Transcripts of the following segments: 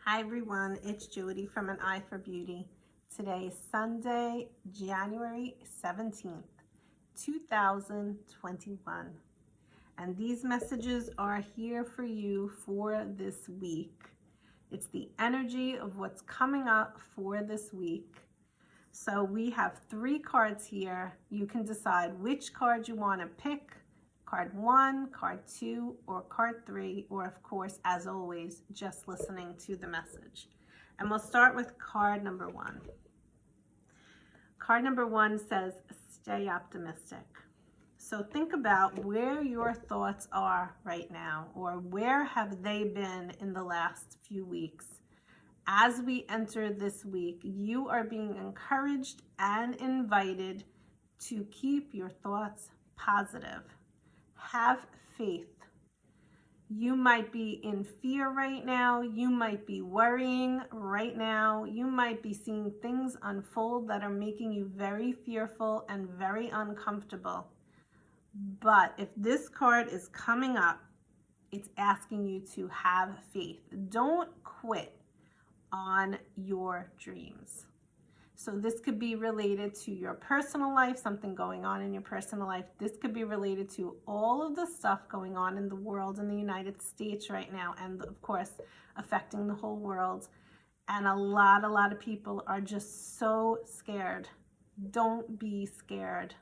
Hi everyone, it's Jody from An Eye for Beauty. Today is Sunday, January 17th, 2021. And these messages are here for you for this week. It's the energy of what's coming up for this week. So we have 3 cards here. You can decide which card you want to pick. Card 1, card 2, or card 3, or of course, as always, just listening to the message. And we'll start with card number 1. Card number 1 says, stay optimistic. So think about where your thoughts are right now, or where have they been in the last few weeks. As we enter this week, you are being encouraged and invited to keep your thoughts positive. Have faith. You might be in fear right now. You might be worrying right now. You might be seeing things unfold that are making you very fearful and very uncomfortable. But if this card is coming up, it's asking you to have faith. Don't quit on your dreams. So this could be related to your personal life, something going on in your personal life. This could be related to all of the stuff going on in the world, in the United States right now, and of course, affecting the whole world. And a lot of people are just so scared. Don't be scared.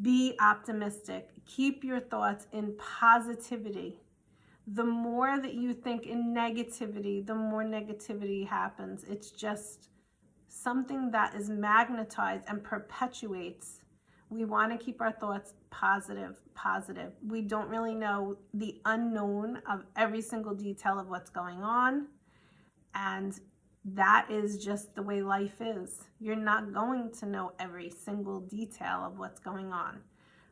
Be optimistic. Keep your thoughts in positivity. The more that you think in negativity, the more negativity happens. It's just something that is magnetized and perpetuates. We want to keep our thoughts positive. We don't really know the unknown of every single detail of what's going on. And that is just the way life is. You're not going to know every single detail of what's going on.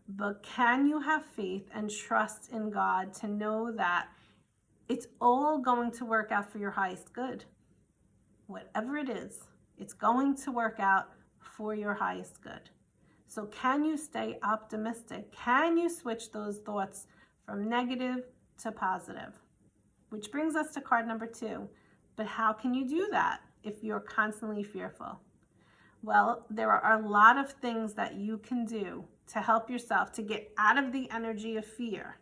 But can you have faith and trust in God to know that it's all going to work out for your highest good? Whatever it is, it's going to work out for your highest good. So can you stay optimistic? Can you switch those thoughts from negative to positive? Which brings us to card number 2. But how can you do that if you're constantly fearful? Well, there are a lot of things that you can do to help yourself to get out of the energy of fear,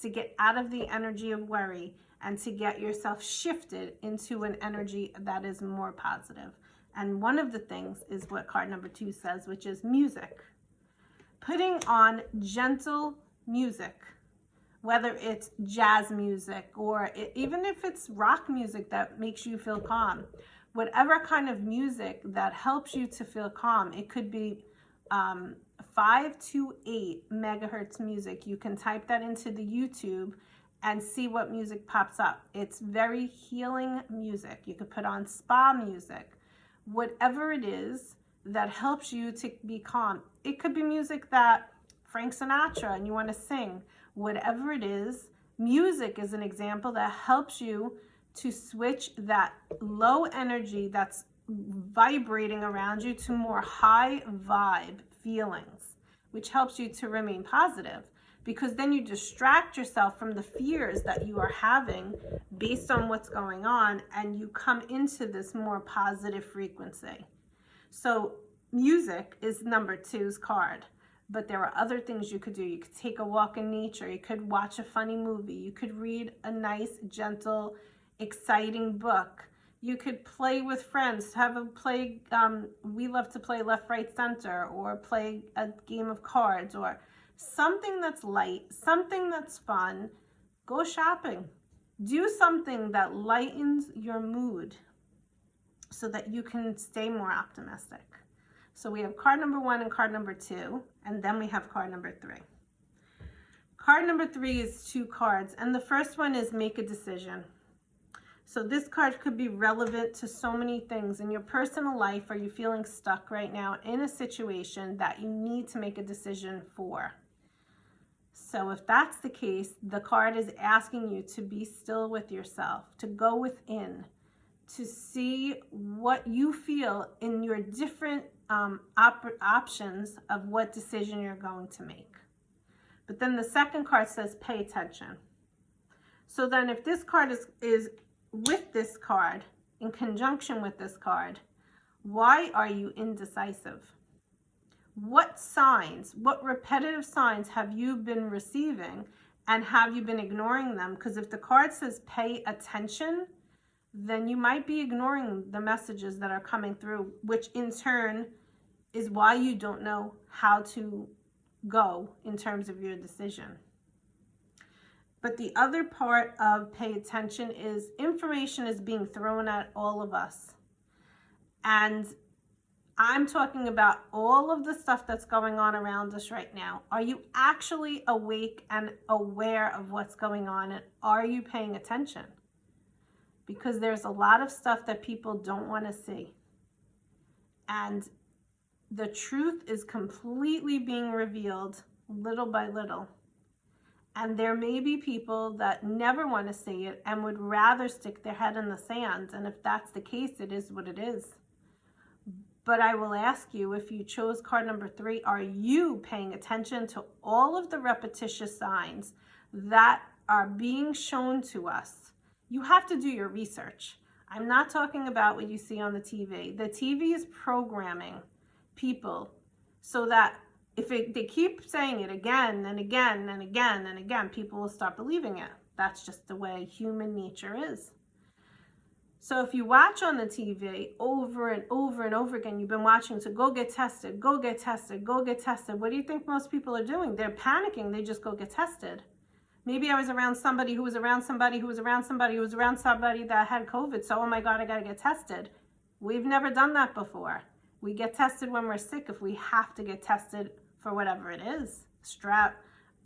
to get out of the energy of worry, and to get yourself shifted into an energy that is more positive. And one of the things is what card number 2 says, which is music. Putting on gentle music, whether it's jazz music or even if it's rock music that makes you feel calm, whatever kind of music that helps you to feel calm. It could be 5 to 8 megahertz music. You can type that into the YouTube and see what music pops up. It's very healing music. You could put on spa music. Whatever it is that helps you to be calm. It could be music that Frank Sinatra and you want to sing. Whatever it is, music is an example that helps you to switch that low energy that's vibrating around you to more high vibe feelings, which helps you to remain positive, because then you distract yourself from the fears that you are having based on what's going on, and you come into this more positive frequency. So music is number 2's card. But there are other things you could do. You could take a walk in nature. You could watch a funny movie. You could read a nice, gentle, exciting book. You could play with friends. We love to play left, right, center, or play a game of cards, or something that's light, something that's fun. Go shopping. Do something that lightens your mood so that you can stay more optimistic. So we have card number 1 and card number 2, and then we have card number 3. Card number 3 is 2 cards, and the first one is make a decision. So this card could be relevant to so many things in your personal life. Are you feeling stuck right now in a situation that you need to make a decision for? So if that's the case, the card is asking you to be still with yourself, to go within, to see what you feel in your different options of what decision you're going to make. But then the second card says pay attention. So then if this card is with this card, in conjunction with this card, why are you indecisive? What signs, what repetitive signs have you been receiving, and have you been ignoring them? Because if the card says pay attention, then you might be ignoring the messages that are coming through, which in turn is why you don't know how to go in terms of your decision. But the other part of pay attention is information is being thrown at all of us. And I'm talking about all of the stuff that's going on around us right now. Are you actually awake and aware of what's going on? And are you paying attention? Because there's a lot of stuff that people don't want to see. And the truth is completely being revealed little by little. And there may be people that never want to see it and would rather stick their head in the sand. And if that's the case, it is what it is. But I will ask you, if you chose card number 3, are you paying attention to all of the repetitious signs that are being shown to us? You have to do your research. I'm not talking about what you see on the TV. The TV is programming people so that if they keep saying it again and again and again and again, people will start believing it. That's just the way human nature is. So if you watch on the TV over and over and over again, you've been watching to go get tested, go get tested, go get tested. What do you think most people are doing? They're panicking. They just go get tested. Maybe I was around somebody who was around somebody who was around somebody who was around somebody that had COVID. So, oh my God, I got to get tested. We've never done that before. We get tested when we're sick if we have to get tested for whatever it is, strep,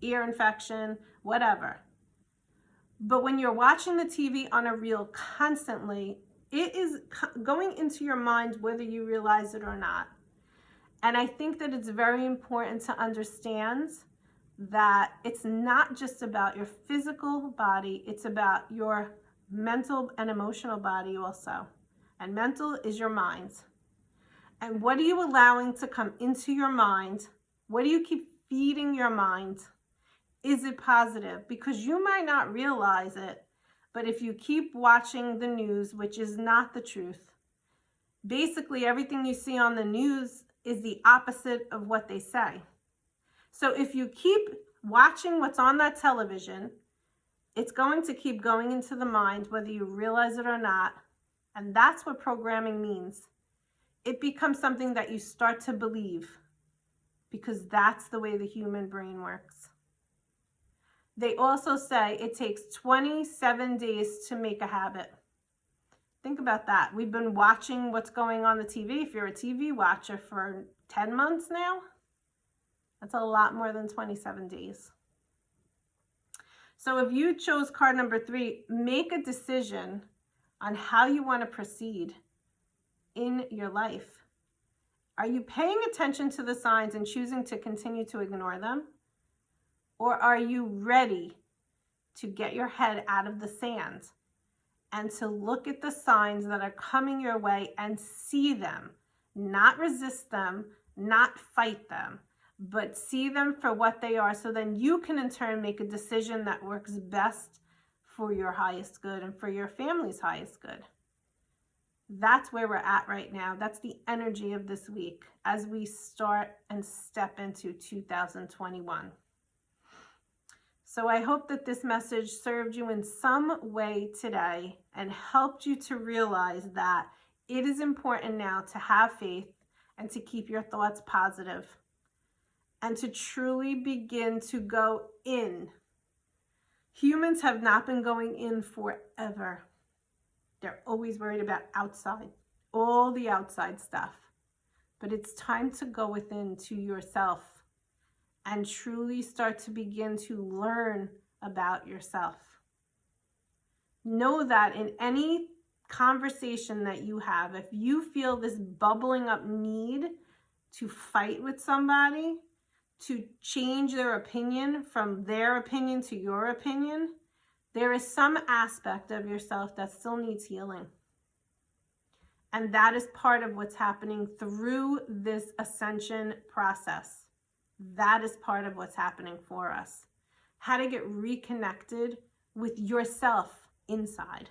ear infection, whatever. But when you're watching the TV on a reel constantly, it is going into your mind whether you realize it or not. And I think that it's very important to understand that it's not just about your physical body, it's about your mental and emotional body also. And mental is your mind. And what are you allowing to come into your mind? What do you keep feeding your mind? Is it positive? Because you might not realize it, but if you keep watching the news, which is not the truth, basically everything you see on the news is the opposite of what they say. So if you keep watching what's on that television, it's going to keep going into the mind, whether you realize it or not. And that's what programming means. It becomes something that you start to believe, because that's the way the human brain works. They also say it takes 27 days to make a habit. Think about that. We've been watching what's going on the TV. If you're a TV watcher for 10 months now, that's a lot more than 27 days. So if you chose card number 3, make a decision on how you want to proceed in your life. Are you paying attention to the signs and choosing to continue to ignore them? Or are you ready to get your head out of the sand and to look at the signs that are coming your way and see them, not resist them, not fight them, but see them for what they are, so then you can in turn make a decision that works best for your highest good and for your family's highest good. That's where we're at right now. That's the energy of this week as we start and step into 2021. So I hope that this message served you in some way today and helped you to realize that it is important now to have faith and to keep your thoughts positive and to truly begin to go in. Humans have not been going in forever. They're always worried about outside, all the outside stuff. But it's time to go within to yourself and truly start to begin to learn about yourself. Know that in any conversation that you have, if you feel this bubbling up need to fight with somebody, to change their opinion from their opinion to your opinion, there is some aspect of yourself that still needs healing. And that is part of what's happening through this ascension process. That is part of what's happening for us. How to get reconnected with yourself inside.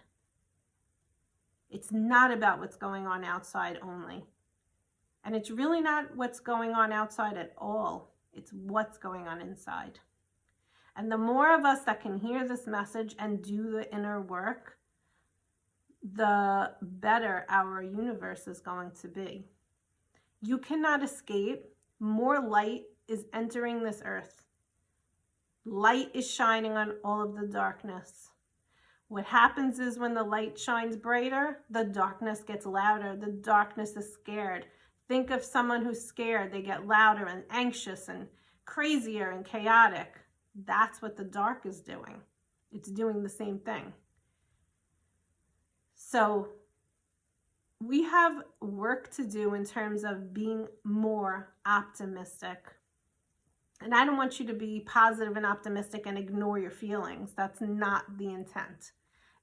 It's not about what's going on outside only. And it's really not what's going on outside at all. It's what's going on inside. And the more of us that can hear this message and do the inner work, the better our universe is going to be. You cannot escape. More light is entering this earth. Light is shining on all of the darkness. What happens is when the light shines brighter, the darkness gets louder. The darkness is scared. Think of someone who's scared. They get louder and anxious and crazier and chaotic. That's what the dark is doing. It's doing the same thing. So we have work to do in terms of being more optimistic. And I don't want you to be positive and optimistic and ignore your feelings. That's not the intent.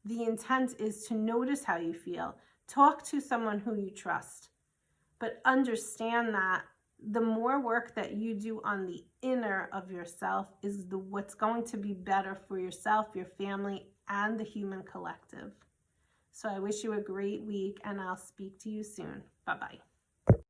The intent is to notice how you feel. Talk to someone who you trust. But understand that the more work that you do on the inner of yourself is what's going to be better for yourself, your family, and the human collective. So I wish you a great week, and I'll speak to you soon. Bye-bye.